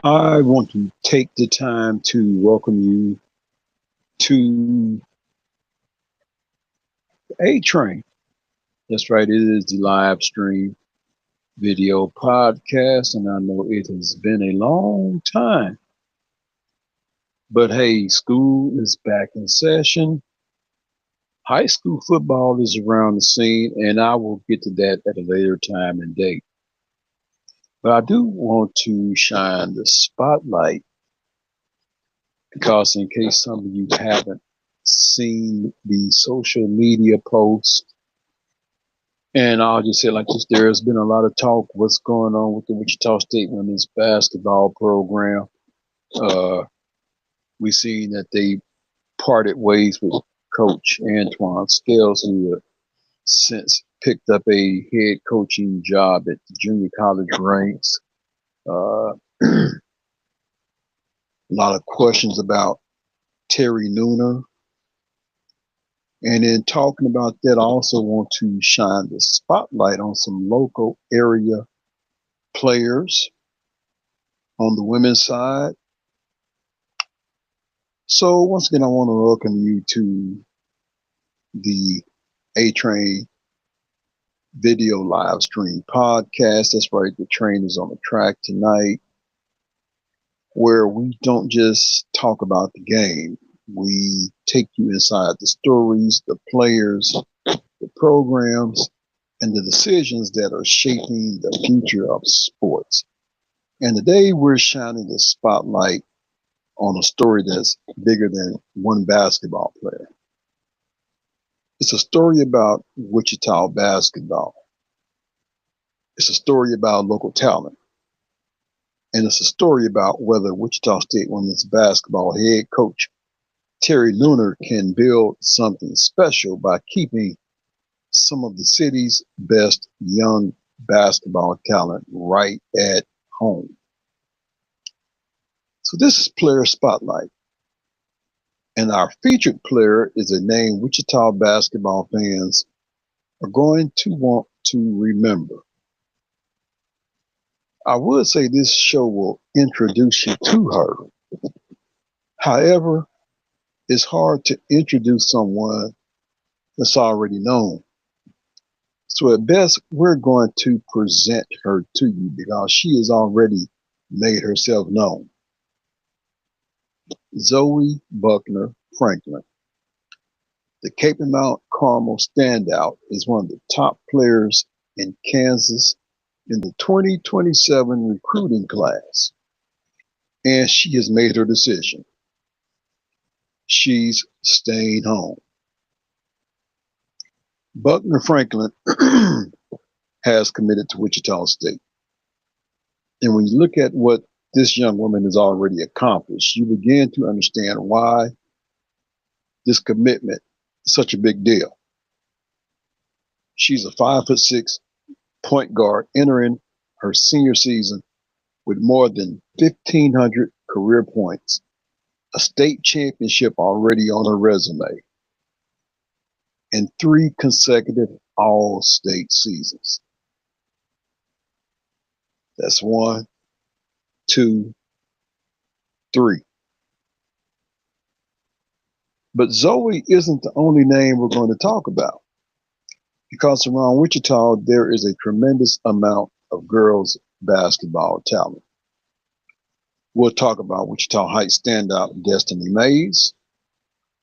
I want to take the time to welcome you to A Train. That's right, it is the live stream video podcast, and I know it has been a long time. But hey, school is back in session. High school football is around the scene, and I will get to that at a later time and date. But I do want to shine the spotlight because, in case some of you haven't seen the social media posts, and I'll just say it like this, there's been a lot of talk what's going on with the Wichita State women's basketball program. Uh, we seen that they parted ways with Coach Antoine Scales, who since picked up a head coaching job at the junior college ranks. A lot of questions about Terry Nooner. And in talking about that, I also want to shine the spotlight on some local area players on the women's side. So once again, I want to welcome you to the A Train video live stream podcast. That's right, the train is on the track tonight, where we don't just talk about the game. We take you inside the stories, the players, the programs, and the decisions that are shaping the future of sports. And today we're shining the spotlight on a story that's bigger than one basketball player. It's a story about Wichita basketball. It's a story about local talent. And it's a story about whether Wichita State women's basketball head coach Terry Nooner can build something special by keeping some of the city's best young basketball talent right at home. So this is Player Spotlight. And our featured player is a name Wichita basketball fans are going to want to remember. I would say this show will introduce you to her. However, it's hard to introduce someone that's already known. So at best, we're going to present her to you because she has already made herself known. Zoe Buckner Franklin, the Cape and Mount Carmel standout, is one of the top players in Kansas in the 2027 recruiting class. And she has made her decision. She's staying home. Buckner Franklin has committed to Wichita State. And when you look at what this young woman has already accomplished, you begin to understand why this commitment is such a big deal. She's a 5'6" point guard entering her senior season with more than 1,500 career points, a state championship already on her resume, and 3 consecutive all-state seasons. That's 1, 2, 3. But Zoe isn't the only name we're going to talk about, because around Wichita there is a tremendous amount of girls basketball talent. We'll talk about Wichita Heights standout Destiny Mays,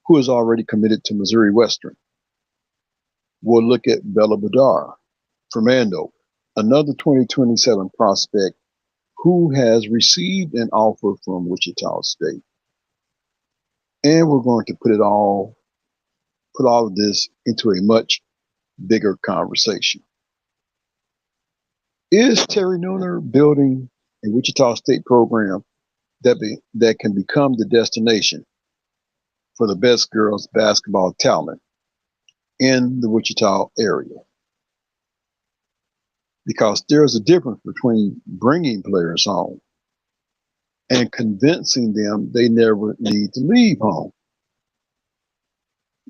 who is already committed to Missouri Western. We'll look at Bella Badar from Andover, another 2027 prospect who has received an offer from Wichita State. And we're going to put all of this into a much bigger conversation. Is Terry Nooner building a Wichita State program that can become the destination for the best girls basketball talent in the Wichita area? Because there's a difference between bringing players home and convincing them they never need to leave home.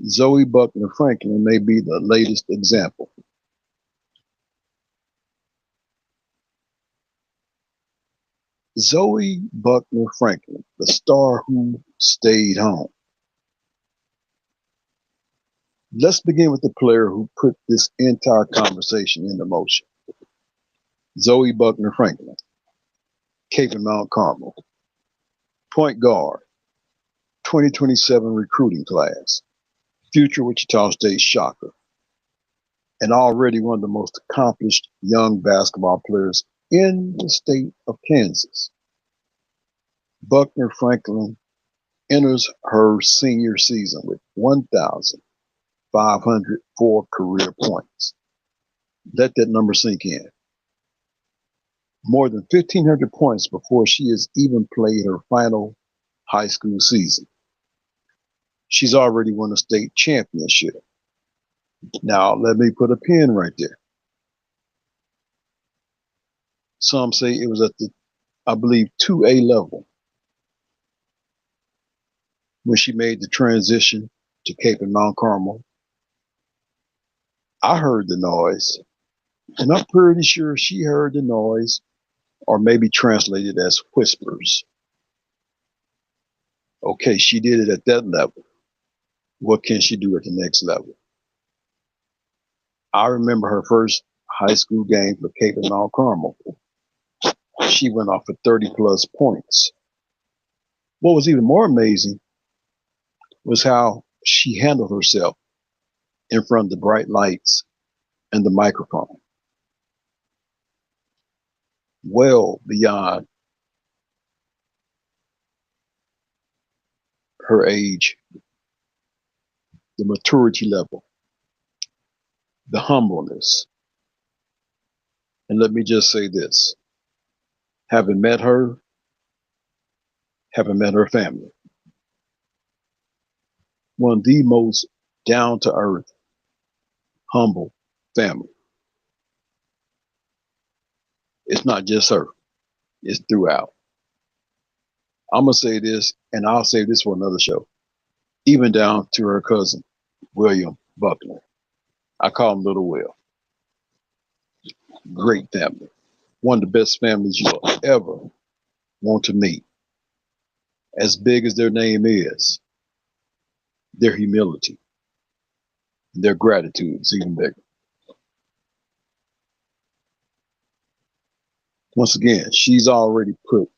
Zoe Buckner Franklin may be the latest example. Zoe Buckner Franklin, the star who stayed home. Let's begin with the player who put this entire conversation into motion. Zoe Buckner Franklin, Cape and Mount Carmel, point guard, 2027 recruiting class, future Wichita State Shocker, and already one of the most accomplished young basketball players in the state of Kansas. Buckner Franklin enters her senior season with 1,504 career points. Let that number sink in. More than 1,500 points before she has even played her final high school season. She's already won a state championship. Now, let me put a pin right there. Some say it was at the, I believe, 2A level when she made the transition to Cape and Mount Carmel. I heard the noise, and I'm pretty sure she heard the noise, or maybe translated as whispers. Okay, she did it at that level. What can she do at the next level? I remember her first high school game for Cape and Mount Carmel. She went off for 30 plus points. What was even more amazing was how she handled herself in front of the bright lights and the microphone. Well beyond her age, the maturity level, the humbleness. And let me just say this, having met her family, one of the most down to earth, humble family. It's not just her, it's throughout. I'm going to say this, and I'll save this for another show, even down to her cousin, William Buckner. I call him Little Will. Great family. One of the best families you'll ever want to meet. As big as their name is, their humility, their gratitude is even bigger. Once again, she's already put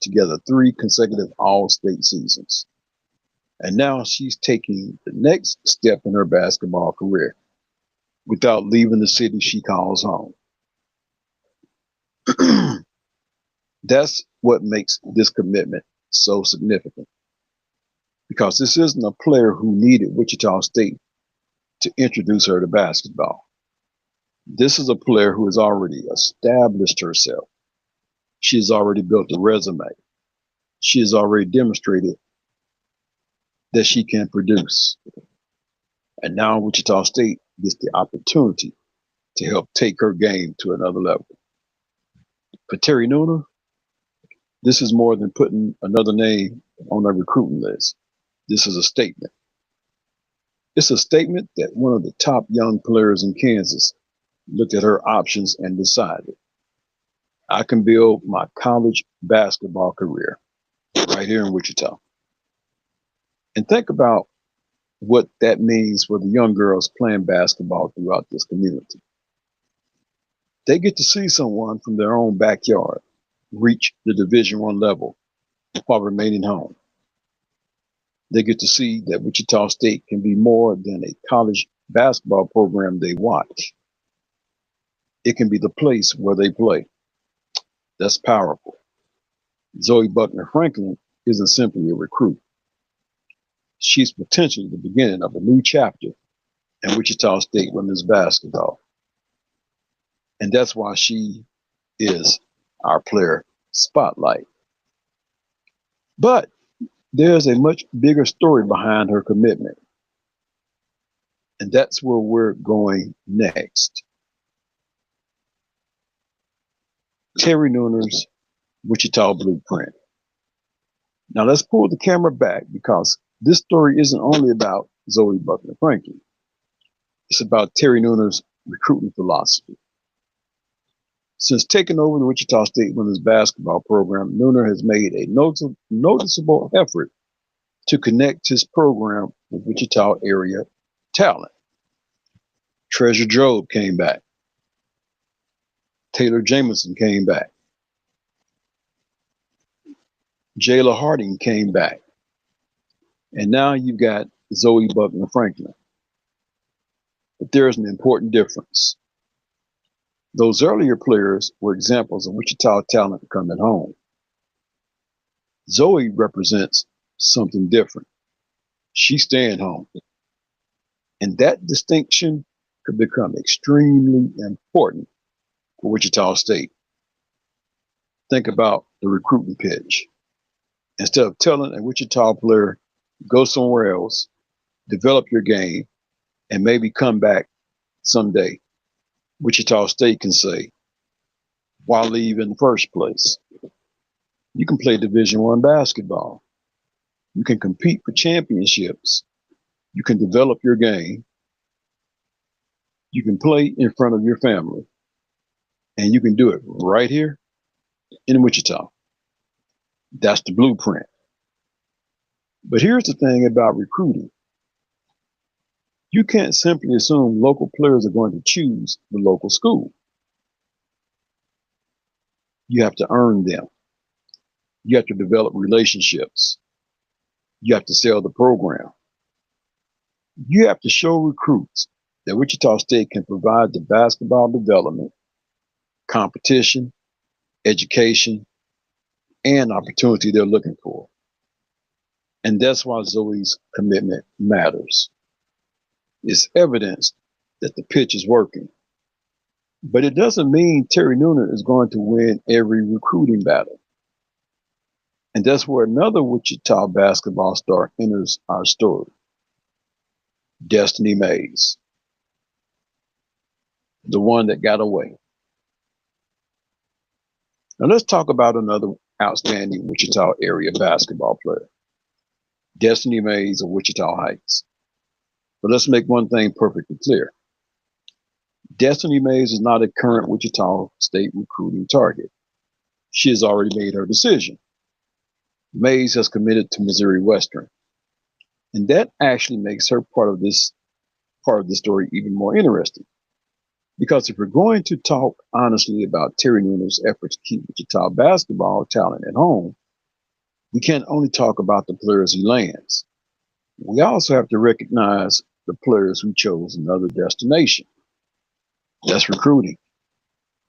together 3 consecutive all-state seasons. And now she's taking the next step in her basketball career without leaving the city she calls home. That's what makes this commitment so significant. Because this isn't a player who needed Wichita State to introduce her to basketball. This is a player who has already established herself. She has already built a resume. She has already demonstrated that she can produce. And now Wichita State gets the opportunity to help take her game to another level. For Terry Nooner, this is more than putting another name on a recruiting list. This is a statement. It's a statement that one of the top young players in Kansas looked at her options and decided, I can build my college basketball career right here in Wichita. And think about what that means for the young girls playing basketball throughout this community. They get to see someone from their own backyard reach the Division I level while remaining home. They get to see that Wichita State can be more than a college basketball program they watch. It can be the place where they play. That's powerful. Zoe Buckner Franklin isn't simply a recruit. She's potentially the beginning of a new chapter in Wichita State women's basketball. And that's why she is our player spotlight. But there's a much bigger story behind her commitment. And that's where we're going next. Terry Nooner's Wichita Blueprint. Now let's pull the camera back because this story isn't only about Zoe Buckner Franklin. It's about Terry Nooner's recruiting philosophy. Since taking over the Wichita State women's basketball program, Nooner has made a noticeable effort to connect his program with Wichita area talent. Treasure Jobe came back. Taylor Jamison came back. Jayla Harding came back. And now you've got Zoe Buckner Franklin. But there's an important difference. Those earlier players were examples of Wichita talent coming home. Zoe represents something different. She's staying home. And that distinction could become extremely important for Wichita State. Think about the recruiting pitch. Instead of telling a Wichita player, go somewhere else, develop your game, and maybe come back someday, Wichita State can say, why leave in the first place? You can play Division I basketball. You can compete for championships. You can develop your game. You can play in front of your family. And you can do it right here in Wichita. That's the blueprint. But here's the thing about recruiting. You can't simply assume local players are going to choose the local school. You have to earn them. You have to develop relationships. You have to sell the program. You have to show recruits that Wichita State can provide the basketball development, competition, education, and opportunity they're looking for. And that's why Zoe's commitment matters. It's evidence that the pitch is working. But it doesn't mean Terry Nooner is going to win every recruiting battle. And that's where another Wichita basketball star enters our story. Destiny Mays, the one that got away. Now let's talk about another outstanding Wichita area basketball player, Destiny Mays of Wichita Heights. But let's make one thing perfectly clear. Destiny Mays is not a current Wichita State recruiting target. She has already made her decision. Mays has committed to Missouri Western. And that actually makes her part of the story even more interesting. Because if we're going to talk honestly about Terry Nooner's efforts to keep Wichita basketball talent at home, we can't only talk about the players he lands. We also have to recognize the players who chose another destination. That's recruiting.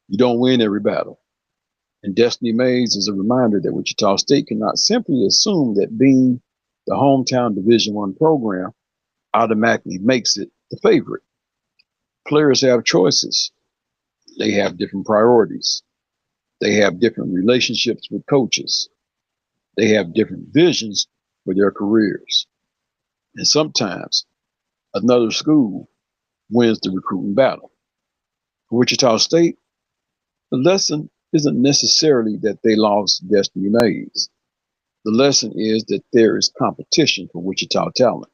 You don't win every battle. And Destiny Mays is a reminder that Wichita State cannot simply assume that being the hometown Division I program automatically makes it the favorite. Players have choices. They have different priorities. They have different relationships with coaches. They have different visions for their careers. And sometimes another school wins the recruiting battle. For Wichita State, the lesson isn't necessarily that they lost Destiny Mays. The lesson is that there is competition for Wichita talent.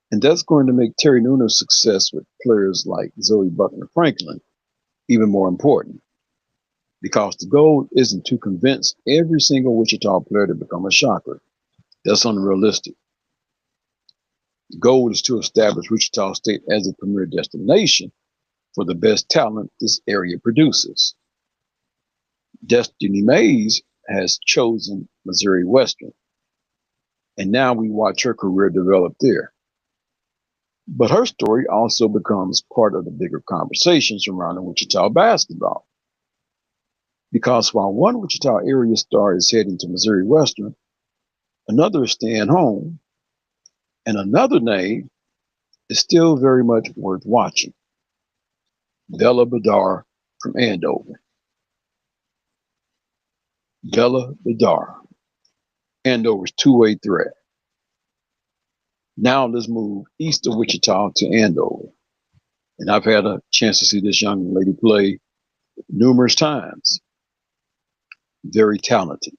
And that's going to make Terry Nooner's success with players like Zoe Buckner Franklin even more important. Because the goal isn't to convince every single Wichita player to become a shocker. That's unrealistic. The goal is to establish Wichita State as a premier destination for the best talent this area produces. Destiny Mays has chosen Missouri Western, and now we watch her career develop there. But her story also becomes part of the bigger conversation surrounding Wichita basketball. Because while one Wichita area star is heading to Missouri Western, another is staying home, and another name is still very much worth watching. Bella Badar from Andover. Bella Badar, Andover's two-way threat. Now let's move east of Wichita to Andover. And I've had a chance to see this young lady play numerous times. Very talented.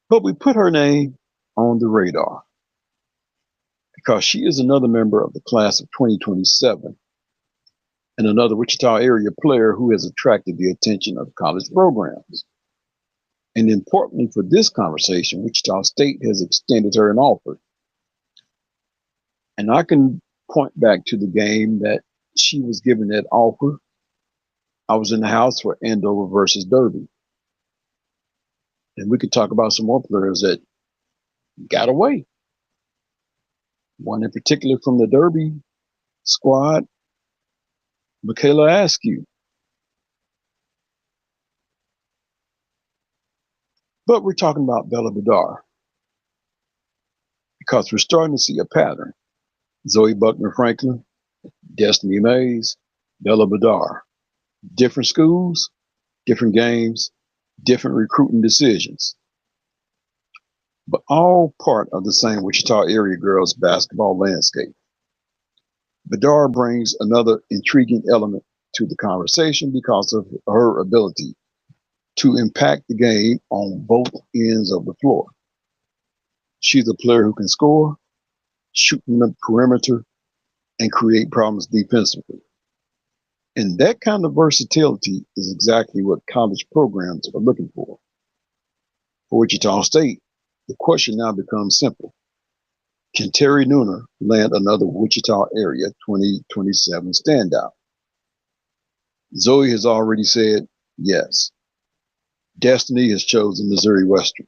But we put her name on the radar because she is another member of the class of 2027 and another Wichita area player who has attracted the attention of college programs. And importantly for this conversation, Wichita State has extended her an offer. And I can point back to the game that she was given that offer. I was in the house for Andover versus Derby. And we could talk about some more players that got away. One in particular from the Derby squad, Michaela Askew. But we're talking about Bella Badar because we're starting to see a pattern. Zoe Buckner Franklin, Destiny Mays, Bella Badar. Different schools, different games, different recruiting decisions, but all part of the same Wichita area girls basketball landscape. Badar brings another intriguing element to the conversation because of her ability to impact the game on both ends of the floor. She's a player who can score, shoot from the perimeter, and create problems defensively. And that kind of versatility is exactly what college programs are looking for. For Wichita State, the question now becomes simple. Can Terry Nooner land another Wichita area 2027 standout? Zoe has already said yes. Destiny has chosen Missouri Western.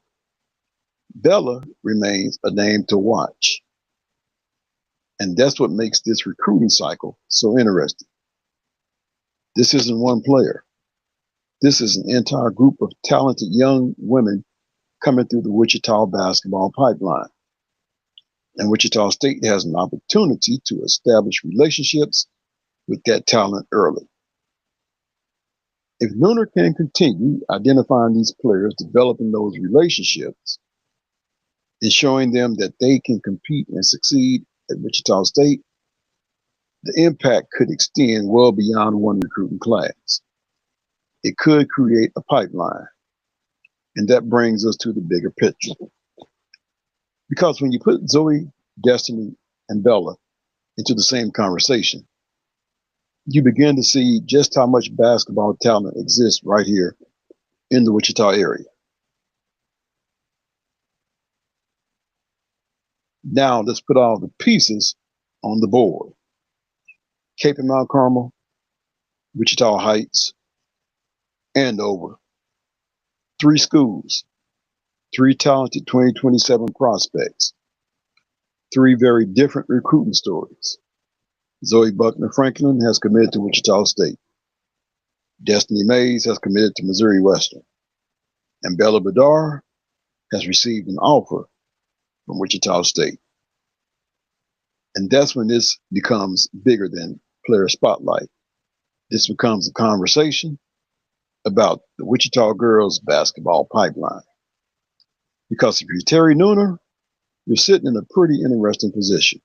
Bella remains a name to watch. And that's what makes this recruiting cycle so interesting. This isn't one player. This is an entire group of talented young women coming through the Wichita basketball pipeline. And Wichita State has an opportunity to establish relationships with that talent early. If Nooner can continue identifying these players, developing those relationships, and showing them that they can compete and succeed at Wichita State, the impact could extend well beyond one recruiting class. It could create a pipeline. And that brings us to the bigger picture. Because when you put Zoe, Destiny, and Bella into the same conversation, you begin to see just how much basketball talent exists right here in the Wichita area. Now let's put all the pieces on the board. Cape and Mount Carmel, Wichita Heights, Andover. 3 schools, 3 talented 2027 prospects, 3 very different recruiting stories. Zoe Buckner Franklin has committed to Wichita State. Destiny Mays has committed to Missouri Western. And Bella Badar has received an offer from Wichita State. And that's when this becomes bigger than player spotlight. This becomes a conversation about the Wichita girls basketball pipeline. Because if you're Terry Nooner, you're sitting in a pretty interesting position.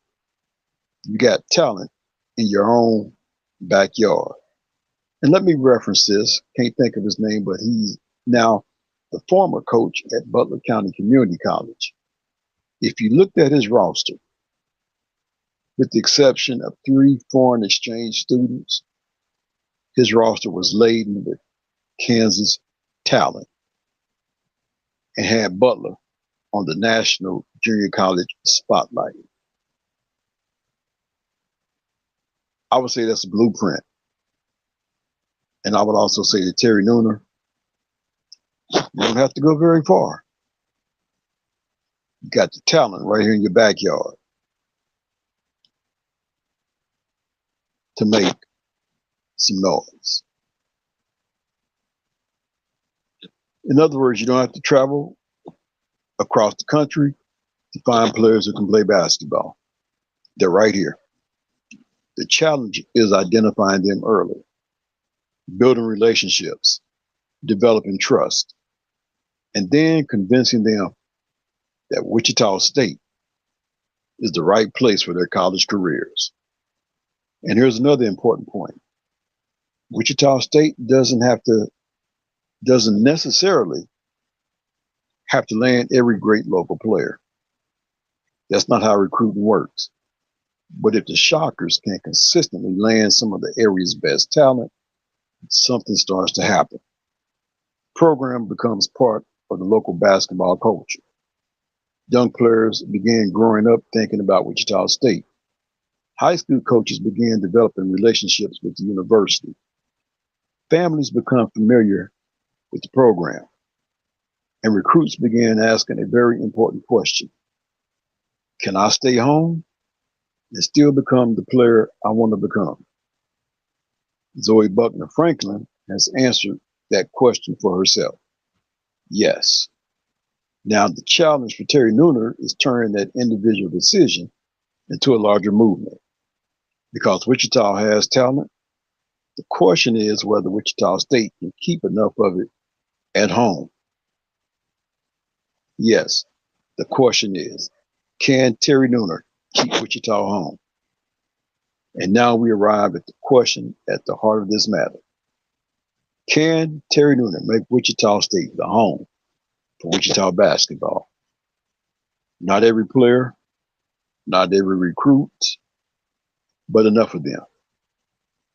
You got talent in your own backyard. And let me reference this. Can't think of his name, but he's now the former coach at Butler County Community College. If you looked at his roster, with the exception of 3 foreign exchange students, his roster was laden with Kansas talent and had Butler on the national junior college spotlight. I would say that's a blueprint. And I would also say to Terry Nooner, you don't have to go very far. You got the talent right here in your backyard to make some noise. In other words, you don't have to travel across the country to find players who can play basketball. They're right here. The challenge is identifying them early, building relationships, developing trust, and then convincing them that Wichita State is the right place for their college careers. And here's another important point. Wichita State doesn't necessarily have to land every great local player. That's not how recruiting works. But if the Shockers can consistently land some of the area's best talent, something starts to happen. Program becomes part of the local basketball culture. Young players begin growing up thinking about Wichita State. High school coaches began developing relationships with the university. Families become familiar with the program, and recruits began asking a very important question: can I stay home and still become the player I want to become? Zoe Buckner Franklin has answered that question for herself. Yes. Now the challenge for Terry Nooner is turning that individual decision into a larger movement. Because Wichita has talent, the question is whether Wichita State can keep enough of it at home. Yes, the question is, can Terry Nooner keep Wichita home? And now we arrive at the question at the heart of this matter. Can Terry Nooner make Wichita State the home for Wichita basketball? Not every player, not every recruit, but enough of them.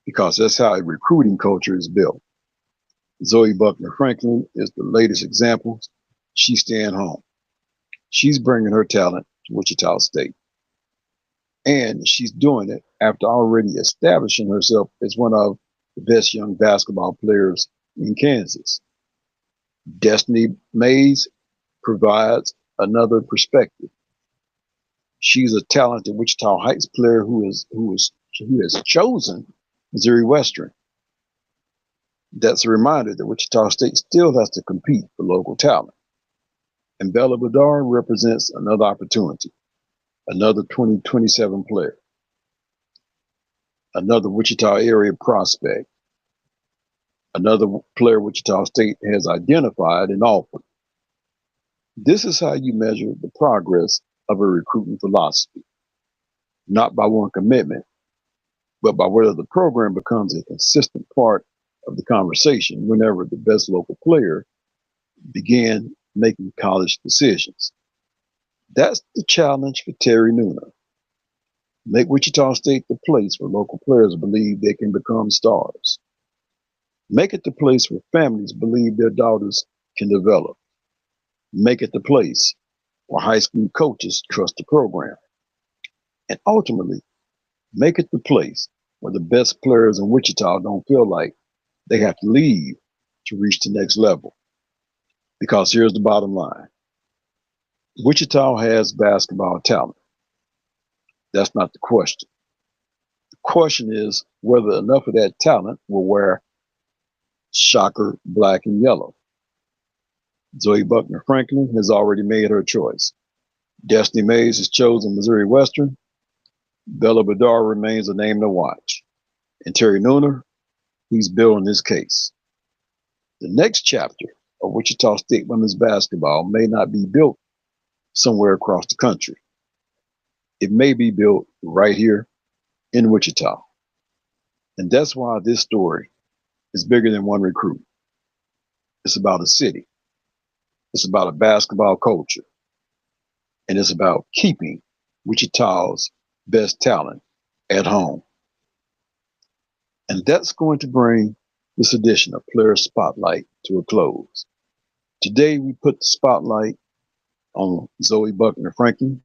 Because that's how a recruiting culture is built. Zoe Buckner Franklin is the latest example. She's staying home. She's bringing her talent to Wichita State. And she's doing it after already establishing herself as one of the best young basketball players in Kansas. Destiny Mays provides another perspective. She's a talented Wichita Heights player who has chosen Missouri Western. That's a reminder that Wichita State still has to compete for local talent. And Bella Bedard represents another opportunity, another 2027 player, another Wichita area prospect, another player Wichita State has identified and offered. This is how you measure the progress of a recruiting philosophy, not by one commitment, but by whether the program becomes a consistent part of the conversation whenever the best local player began making college decisions. That's the challenge for Terry Nooner. Make Wichita State the place where local players believe they can become stars. Make it the place where families believe their daughters can develop. Make it the place where high school coaches trust the program. And ultimately, make it the place where the best players in Wichita don't feel like they have to leave to reach the next level. Because here's the bottom line. Wichita has basketball talent. That's not the question. The question is whether enough of that talent will wear Shocker black and yellow. Zoe Buckner Franklin has already made her choice. Destiny Mays has chosen Missouri Western. Bella Bedard remains a name to watch. And Terry Nooner, he's building his case. The next chapter of Wichita State women's basketball may not be built somewhere across the country. It may be built right here in Wichita. And that's why this story is bigger than one recruit. It's about a city. It's about a basketball culture. And it's about keeping Wichita's best talent at home. And that's going to bring this edition of Player Spotlight to a close. Today, we put the spotlight on Zoe Buckner Franklin.